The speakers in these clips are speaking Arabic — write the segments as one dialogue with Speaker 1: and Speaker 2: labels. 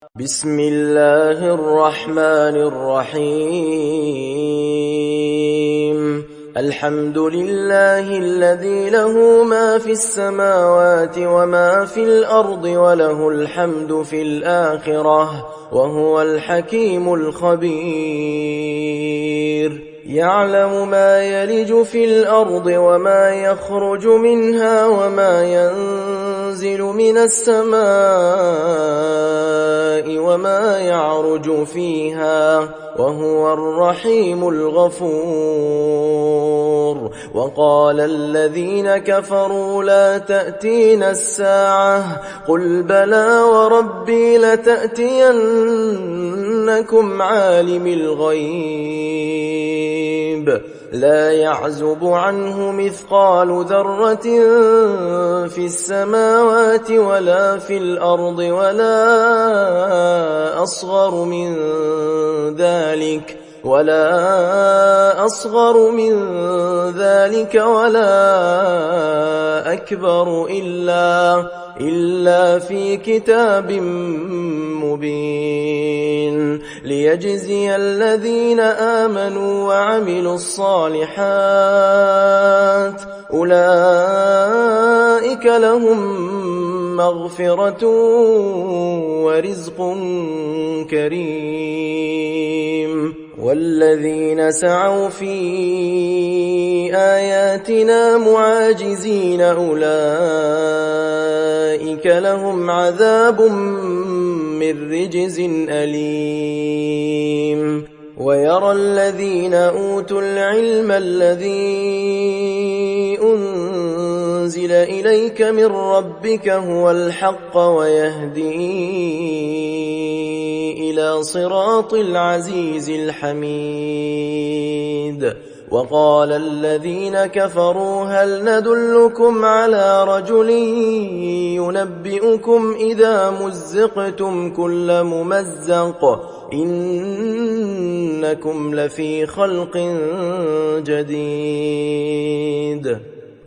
Speaker 1: بسم الله الرحمن الرحيم الحمد لله الذي له ما في السماوات وما في الأرض وله الحمد في الآخرة وهو الحكيم الخبير يعلم ما يلج في الأرض وما يخرج منها وما ينزل من السماء وما يعرج فيها وهو الرحيم الغفور وقال الذين كفروا لا تأتينا الساعة قل بلى وربي لتأتينكم عالم الغيب لا يعزب عنه مثقال ذرة في السماوات ولا في الأرض ولا أصغر من ذلك ولا أكبر إلا في كتاب مبين ليجزي الذين آمنوا وعملوا الصالحات أولئك لهم مغفرة ورزق كريم والذين سعوا في آياتنا معاجزين أولئك لهم عذاب من رجز أليم ويرى الذين أوتوا العلم الذي أنزل إليك من ربك هو الحق ويهدي إلى صراط العزيز الحميد وقال الذين كفروا هل ندلكم على رجل ينبئكم إذا مزقتم كل ممزق إنكم لفي خلق جديد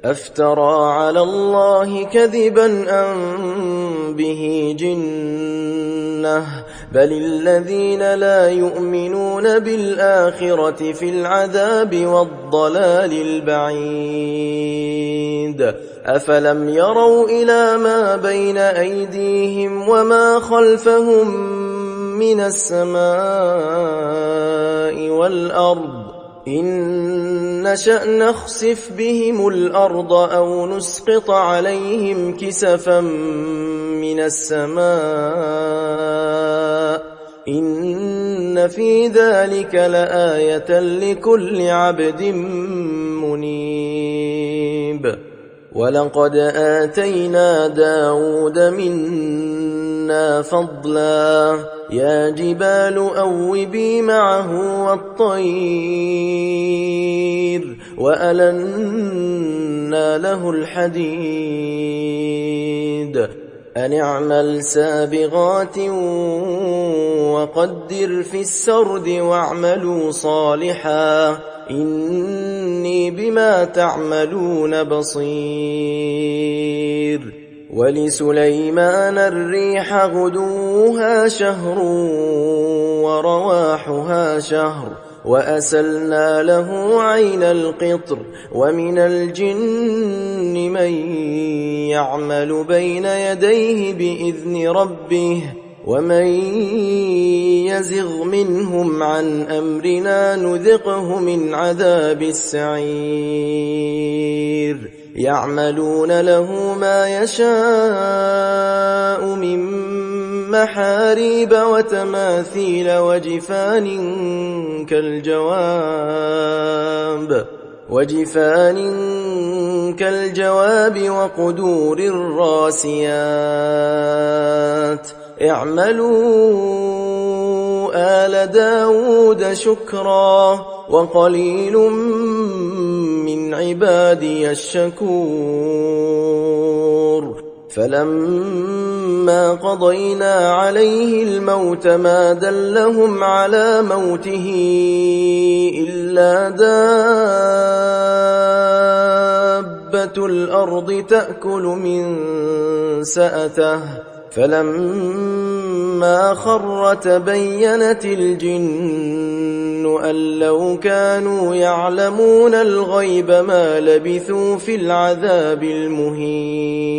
Speaker 1: أفترى على الله كذبا أم به جنة بل الذين لا يؤمنون بالآخرة في العذاب والضلال البعيد أفلم يروا إلى ما بين أيديهم وما خلفهم من السماء والأرض إن نشأ نخسف بهم الأرض أو نسقط عليهم كسفا من السماء إن في ذلك لآية لكل عبد منيب ولقد آتينا داود منا فضلا يا جبال أوبي معه والطير وألنا له الحديد أن اعمل سابغات وقدر في السرد واعملوا صالحا إني بما تعملون بصير ولسليمان الريح غدوها شهر ورواحها شهر وأسلنا له عين القطر ومن الجن من يعمل بين يديه بإذن ربه ومن يزغ منهم عن أمرنا نذقه من عذاب السعير يعملون له ما يشاء من محاريب وتماثيل وجفان كالجواب وقدور الراسيات اعملوا آل داود شكرا وقليل من عبادي الشكور فلما قضينا عليه الموت ما دلهم على موته إلا دابة الأرض تأكل من سأته فلما خر تبينت الجن أن لو كانوا يعلمون الغيب ما لبثوا في العذاب المهين.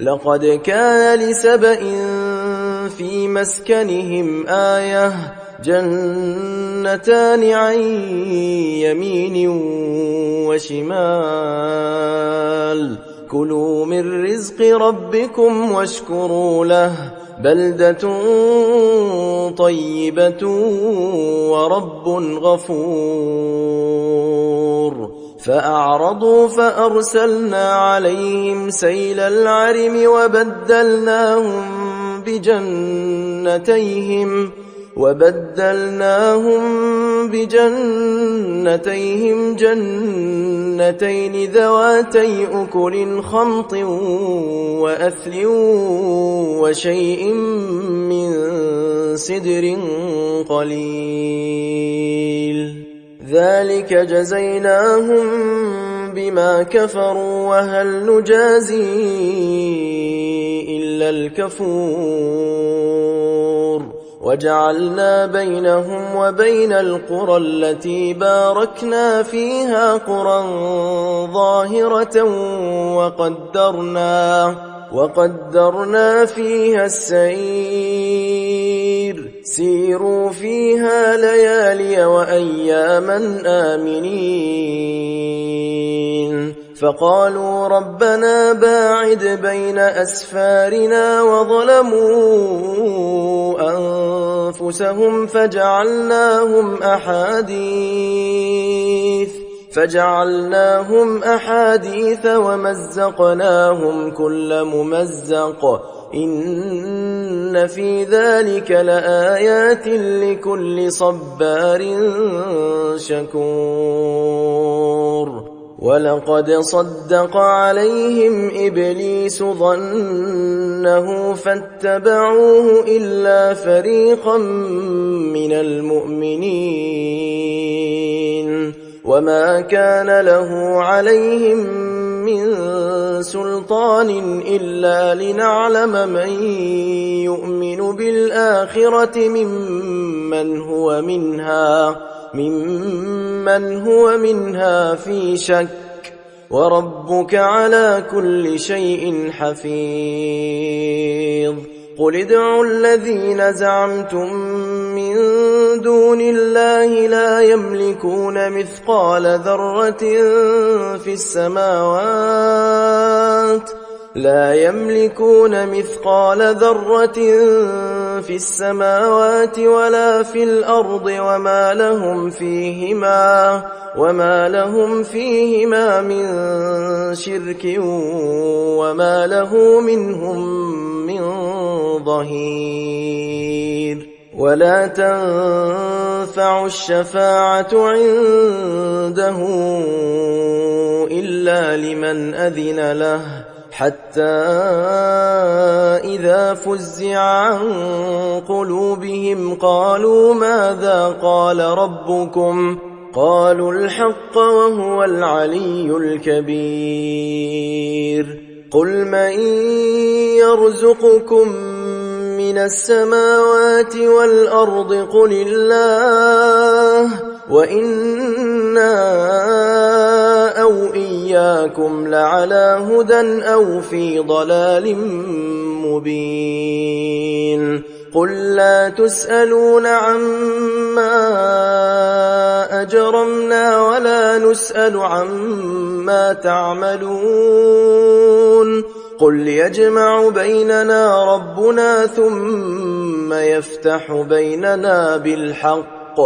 Speaker 1: لقد كان لسبإ في مسكنهم آية جنتان عن يمين وشمال كلوا من رزق ربكم واشكروا له بلدة طيبة ورب غفور. فأعرضوا فأرسلنا عليهم سيل العرم وبدلناهم بجنتيهم جنتين ذواتي أكل خمط وأثل وشيء من سدر قليل ذلك جزيناهم بما كفروا وهل نجازي إلا الكفور. وجعلنا بينهم وبين القرى التي باركنا فيها قرى ظاهرة وقدرنا فيها السير سيروا فيها ليالي وأياما آمنين. فقالوا ربنا باعد بين أسفارنا وظلموا أنفسهم فجعلناهم أحاديث ومزقناهم كل ممزق إن في ذلك لآيات لكل صبار شكور. ولقد صدق عليهم إبليس ظنه فاتبعوه إلا فريقا من المؤمنين وما كان له عليهم من سلطان إلا لنعلم من يؤمن بالآخرة ممن هو منها في شك وربك على كل شيء حفيظ. قل ادعوا الذين زعمتم من دون الله لا يملكون مثقال ذرة في السماوات ولا في الأرض وما لهم فيهما من شرك وما له منهم من ظهير. ولا تنفع الشفاعة عنده إلا لمن أذن له حتى إذا فزع عن قلوبهم قالوا ماذا قال ربكم قالوا الحق وهو العلي الكبير. قل من يرزقكم من السماوات والأرض قل الله وإنا أو إياكم لعلى هدى أو في ضلال مبين. قل لا تسألون عما أجرمنا ولا نسأل عما تعملون. قل يجمع بيننا ربنا ثم يفتح بيننا بالحق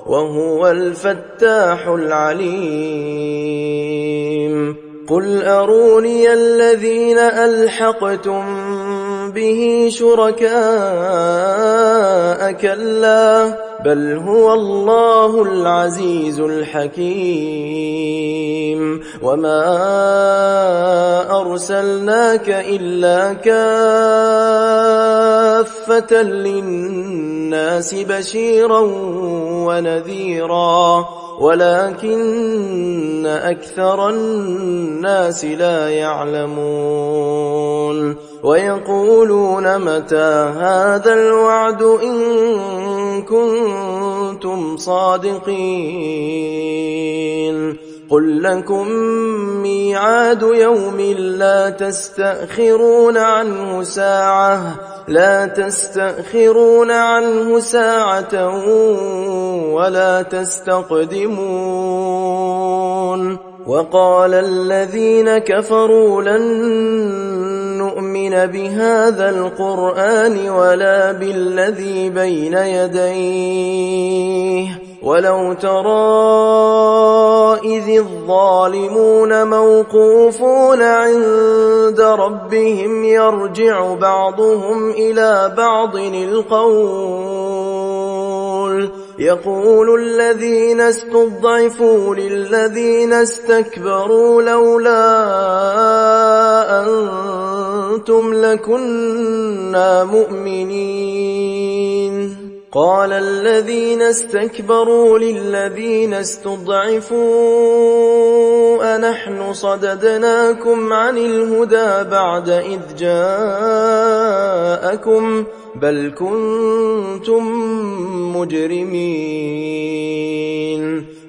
Speaker 1: وهو الفتاح العليم. قل أروني الذين ألحقتم به شركاء كلا بل هو الله العزيز الحكيم. وما أرسلناك إلا كافة للناس بشيرا ونذيرا ولكن أكثر الناس لا يعلمون. ويقولون متى هذا الوعد إن كنتم صادقين قل لكم ميعاد يوم لا تستأخرون عنه ساعة ولا تستقدمون وقال الذين كفروا لن نؤمن بهذا القرآن ولا بالذي بين يديه ولو ترى إذ الظالمون موقوفون عند ربهم يرجع بعضهم إلى بعض القول يقول الذين استضعفوا للذين استكبروا لولا أنتم لكنا مؤمنين قال الذين استكبروا للذين استضعفوا أنحن صددناكم عن الهدى بعد إذ جاءكم بل كنتم مجرمين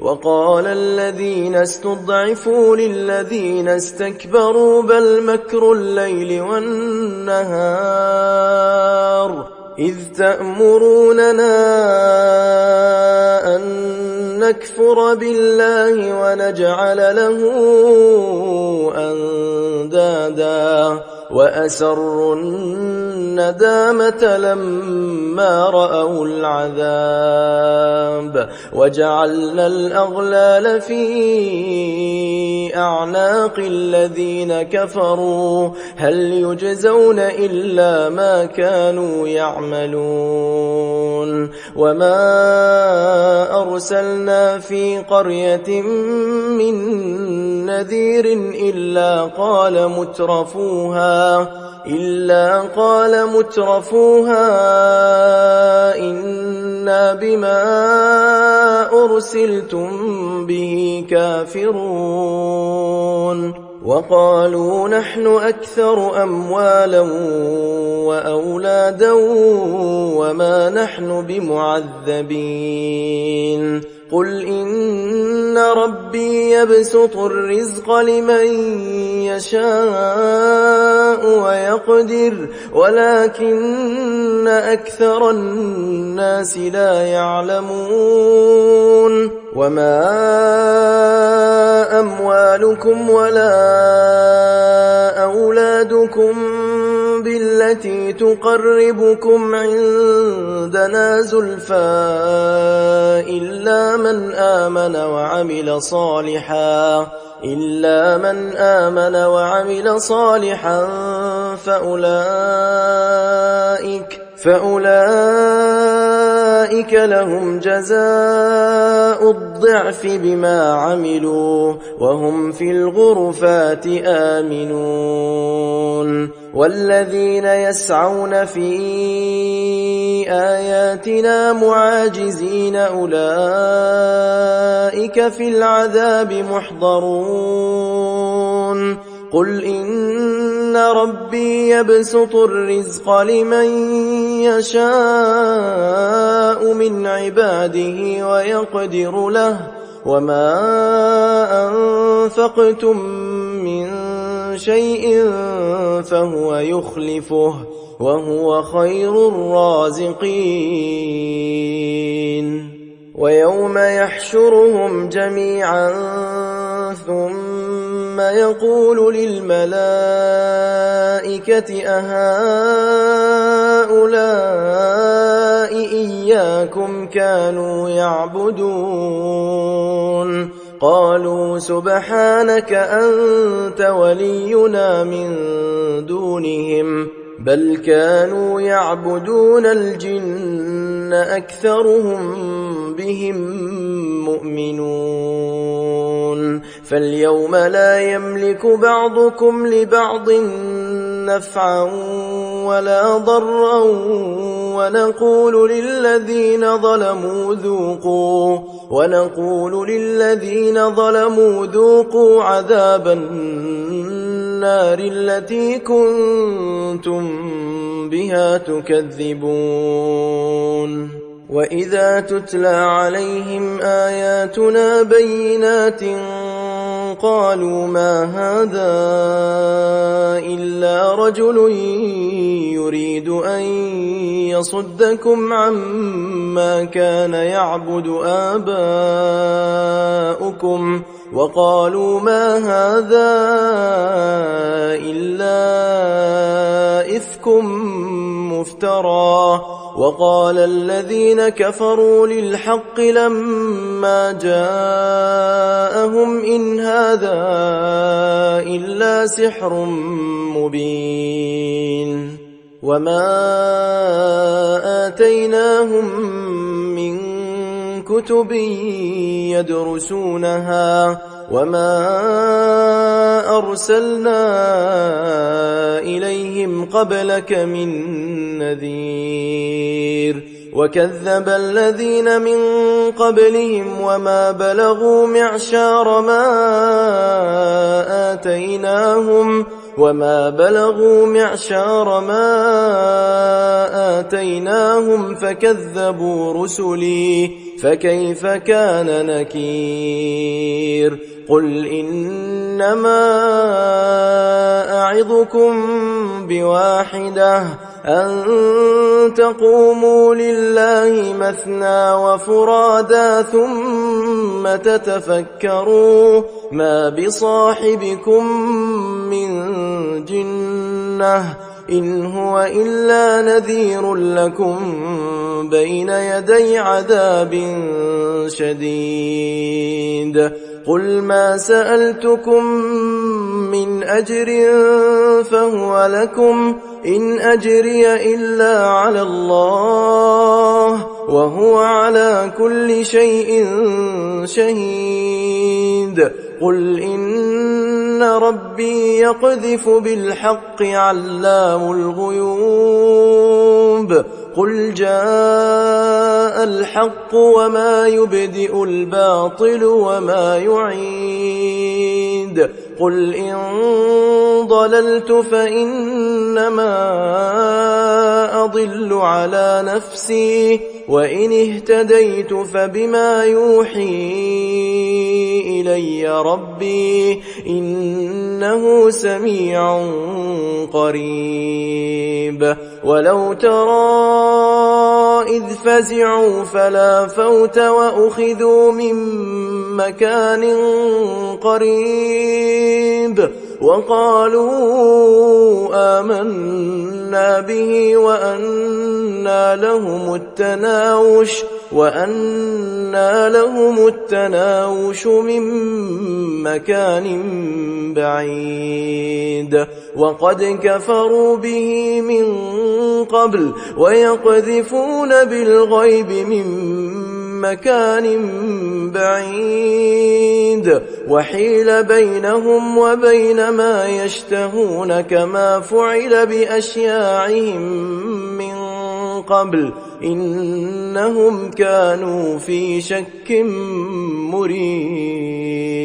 Speaker 1: وقال الذين استضعفوا للذين استكبروا بل مكر الليل والنهار إذ تأمروننا أن نكفر بالله ونجعل له أندادا وأسروا الندامة لما رأوا العذاب وجعلنا الأغلال في أعناق الذين كفروا هل يجزون إلا ما كانوا يعملون وما أرسلنا في قرية من نذير إلا قال مترفوها إنا بما أرسلتم به كافرون وقالوا نحن أكثر أموالا وأولادا وما نحن بمعذبين قل إن ربي يبسط الرزق لمن يشاء ويقدر ولكن أكثر الناس لا يعلمون وما أموالكم ولا أولادكم بالتي تقربكم عندنا زلفى إلا من آمن وعمل صالحا فأولئك لهم جزاء الضعف بما عملوا وهم في الغرفات آمنون والذين يسعون في آياتنا معاجزين أولئك في العذاب محضرون قل إن ربي يبسط الرزق لمن يشاء من عباده ويقدر له وما أنفقتم من شيء فهو يخلفه وهو خير الرازقين ويوم يحشرهم جميعا ثم يقول للملائكة أهؤلاء إياكم كانوا يعبدون قالوا سبحانك أنت ولينا من دونهم بل كانوا يعبدون الجن أكثرهم بهم مؤمنون فاليوم لا يملك بعضكم لبعض نفعا ولا ضرا ونقول للذين ظلموا ذوقوا عذاب النار التي كنتم بها تكذبون وإذا تتلى عليهم آياتنا بينات قالوا ما هذا إلا رجل يريد أن يصدكم عما كان يعبد آباؤكم وقالوا ما هذا إلا إفك مفترى وقال الذين كفروا للحق لما جاءهم إن هذا إلا سحر مبين وما آتيناهم من كتب يدرسونها وما أرسلنا إليهم قبلك من نذير وكذب الذين من قبلهم وما بلغوا معشار ما آتيناهم فكذبوا رسلي فكيف كان نكير قل إنما أعظكم بواحدة أن تقوموا لله مثنى وفرادا ثم تتفكروا ما بصاحبكم من جنة إن هو إلا نذير لكم بين يدي عذاب شديد قل ما سألتكم من أجر فهو لكم إن أجري إلا على الله وهو على كل شيء شهيد قل إن ربي يقذف بالحق علام الغيوب قل جاء الحق وما يبدئ الباطل وما يعيد قل إن ضللت فإنما أضل على نفسي وإن اهتديت فبما يوحي إلي ربي إنه سميع قريب ولو ترى إذ فزعوا فلا فوت وأخذوا من مكان قريب وقالوا آمنا به وأنى لهم التناوش من مكان بعيد وقد كفروا به من قبل ويقذفون بالغيب من مكان بعيد وحيل بينهم وبين ما يشتهون كما فعل بأشياعهم من قبل إنهم كانوا في شك مريب